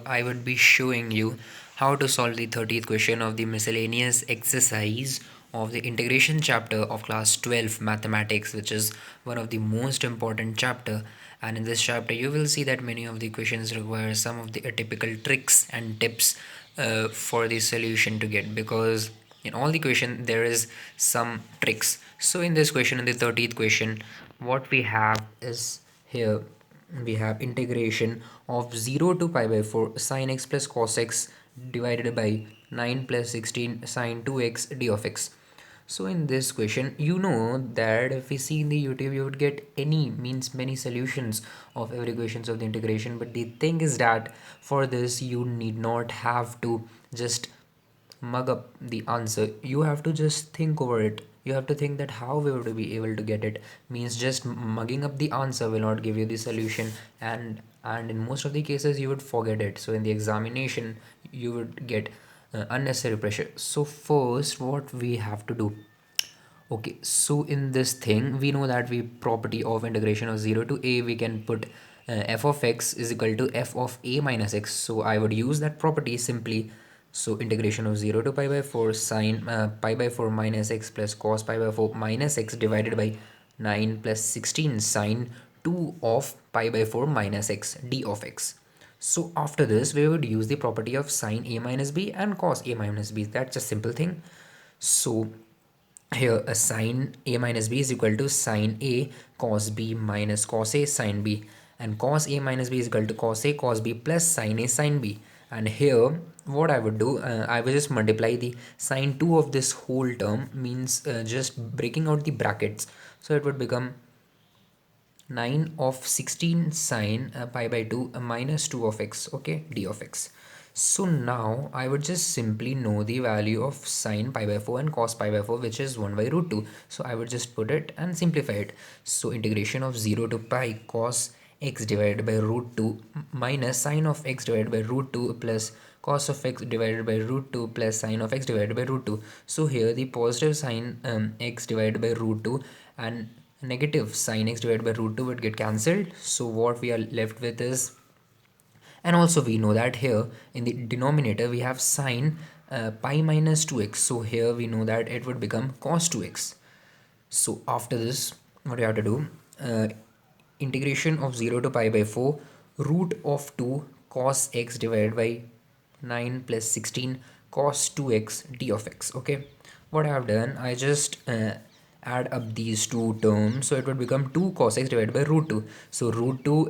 I would be showing you how to solve the 30th question of the miscellaneous exercise of the integration chapter of class 12 mathematics, which is one of the most important chapter. And in this chapter you will see that many of the questions require some of the atypical tricks and tips for the solution to get, because in all the question there is some tricks. So in this question, in the 30th question, what we have is here we have integration of 0 to pi by 4 sine x plus cos x divided by 9 plus 16 sine 2x d of x. So in this question, you know that if we see in the YouTube, you would get any means many solutions of every questions of the integration. But the thing is that for this, you need not have to just mug up the answer. You have to just think over it. You have to think that how we would be able to get it. Means just mugging up the answer will not give you the solution, and in most of the cases you would forget it. So in the examination you would get unnecessary pressure. So first, what we have to do, okay, so in this thing we know that we property of integration of 0 to a, we can put f of x is equal to f of a minus x. So I would use that property simply. So integration of 0 to pi by 4 sine pi by 4 minus x plus cos pi by 4 minus x divided by 9 plus 16 sine 2 of pi by 4 minus x d of x. So after this we would use the property of sine a minus b and cos a minus b. That's a simple thing. So here a sine a minus b is equal to sine a cos b minus cos a sine b, and cos a minus b is equal to cos a cos b plus sine a sine b. And here what I would do, I will just multiply the sine 2 of this whole term, means just breaking out the brackets. So it would become 9 of 16 sine pi by 2 minus 2 of x, okay, d of x. So now I would just simply know the value of sine pi by 4 and cos pi by 4, which is 1 by root 2. So I would just put it and simplify it. So integration of 0 to pi cos x divided by root 2 minus sine of x divided by root 2 plus cos of x divided by root 2 plus sine of x divided by root 2. So here the positive sine x divided by root 2 and negative sine x divided by root 2 would get cancelled. So what we are left with is, and also we know that here in the denominator we have sine pi minus 2x. So here we know that it would become cos 2x. So after this, what you have to do, integration of 0 to pi by 4 root of 2 cos x divided by 9 plus 16 cos 2x d of x. Okay, what I have done, I just add up these two terms, so it would become 2 cos x divided by root 2. So root 2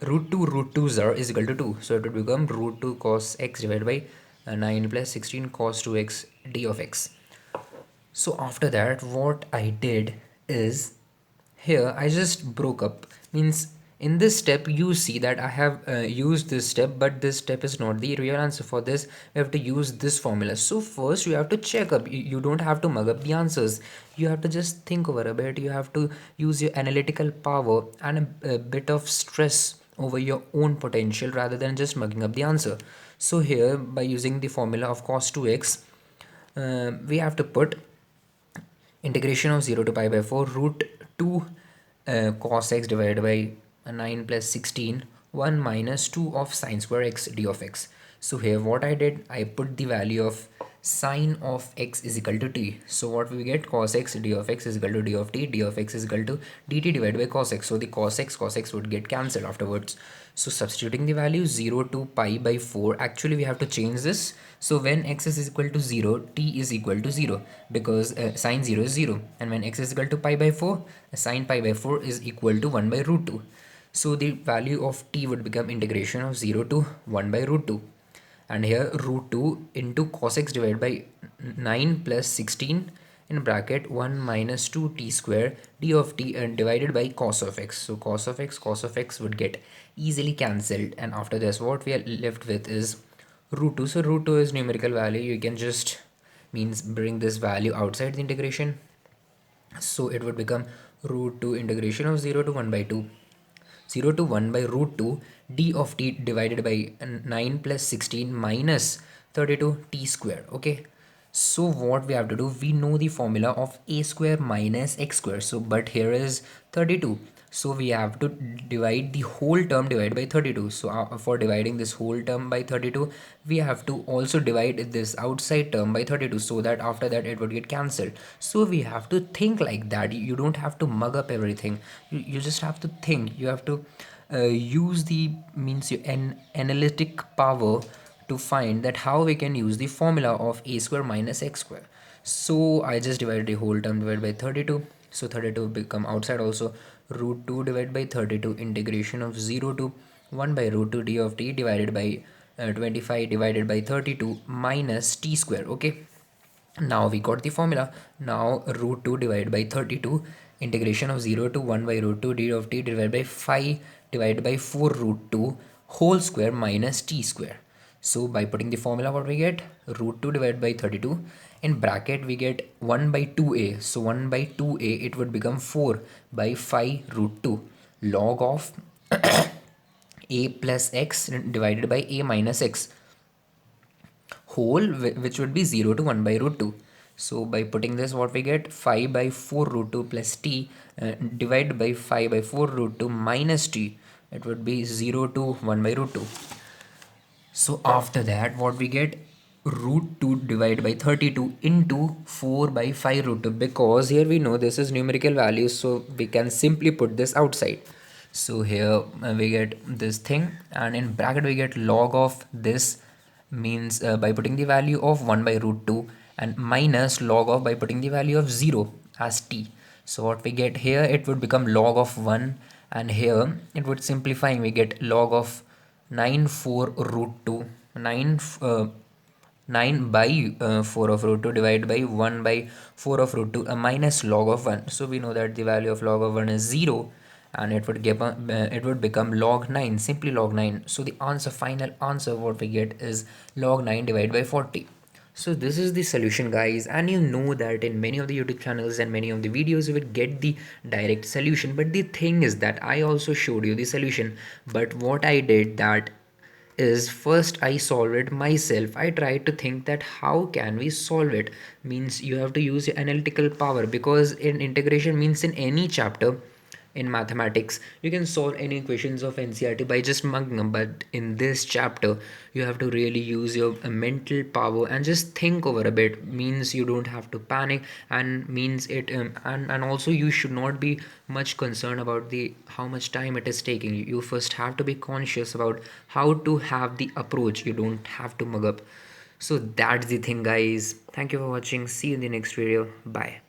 root 2 are is equal to 2, so it would become root 2 cos x divided by 9 plus 16 cos 2x d of x. So after that, what I did is, here I just broke up. Means in this step you see that I have used this step, but this step is not the real answer. For this we have to use this formula. So first you have to check up. You don't have to mug up the answers. You have to just think over a bit. You have to use your analytical power and a bit of stress over your own potential rather than just mugging up the answer. So here, by using the formula of cos 2x, we have to put integration of 0 to pi by 4 root 2 cos x divided by 9 plus 16 1 minus 2 of sine square x d of x. So here what I did, I put the value of sine of x is equal to t. So what we get, cos x d of x is equal to d of t, d of x is equal to dt divided by cos x. So the cos x would get cancelled afterwards. So substituting the value 0 to pi by 4, actually we have to change this. So when x is equal to 0, t is equal to 0, because sine 0 is 0, and when x is equal to pi by 4, sine pi by 4 is equal to 1 by root 2. So the value of t would become integration of 0 to 1 by root 2, and here root 2 into cos x divided by 9 plus 16 in bracket 1 minus 2 t square d of t and divided by cos of x. So cos of x would get easily cancelled, and after this what we are left with is root 2. So root 2 is numerical value. You can just means bring this value outside the integration. So it would become root 2 integration of 0 to 1 by 2, 0 to 1 by root 2 d of t divided by 9 plus 16 minus 32 t square. Okay, so what we have to do, we know the formula of a square minus x square. So but here is 32, So we have to divide the whole term divided by 32. So for dividing this whole term by 32, we have to also divide this outside term by 32, so that after that it would get cancelled. So we have to think like that. You don't have to mug up everything. You just have to think. You have to use the means your analytic power to find that how we can use the formula of a square minus x square. So I just divided the whole term divided by 32. So 32 become outside also. Root 2 divided by 32, integration of 0 to 1 by root 2 d of t divided by 25 divided by 32 minus t square. Okay, now we got the formula. Now root 2 divided by 32, integration of 0 to 1 by root 2 d of t divided by 5 divided by 4 root 2 whole square minus t square. So by putting the formula, what we get? Root 2 divided by 32. In bracket we get 1 by 2a. So 1 by 2a, it would become 4 by 5 root 2 log of a plus x divided by a minus x whole, which would be 0 to 1 by root 2. So by putting this, what we get? 5 by 4 root 2 plus t divided by 5 by 4 root 2 minus t. It would be 0 to 1 by root 2. So after that, what we get? Root 2 divided by 32 into 4 by 5 root 2, because here we know this is numerical value, so we can simply put this outside. So here we get this thing, and in bracket we get log of this, means by putting the value of 1 by root 2, and minus log of by putting the value of 0 as t. So what we get here, it would become log of 1, and here it would simplifying, we get log of 9 4 root 2, 9 by 4 of root 2 divided by 1 by 4 of root 2 minus log of 1. So we know that the value of log of 1 is 0, and it would become log 9, simply log 9. So the answer, final answer what we get is log 9 divided by 40. So this is the solution, guys, and you know that in many of the YouTube channels and many of the videos you will get the direct solution, but the thing is that I also showed you the solution. But what I did that is, first I solved it myself. I tried to think that how can we solve it. Means you have to use your analytical power, because in integration, means in any chapter in mathematics you can solve any equations of NCERT by just mugging them, but in this chapter you have to really use your mental power and just think over a bit. Means you don't have to panic, and means it and also you should not be much concerned about the how much time it is taking. You first have to be conscious about how to have the approach. You don't have to mug up. So that's the thing, guys. Thank you for watching. See you in the next video. Bye.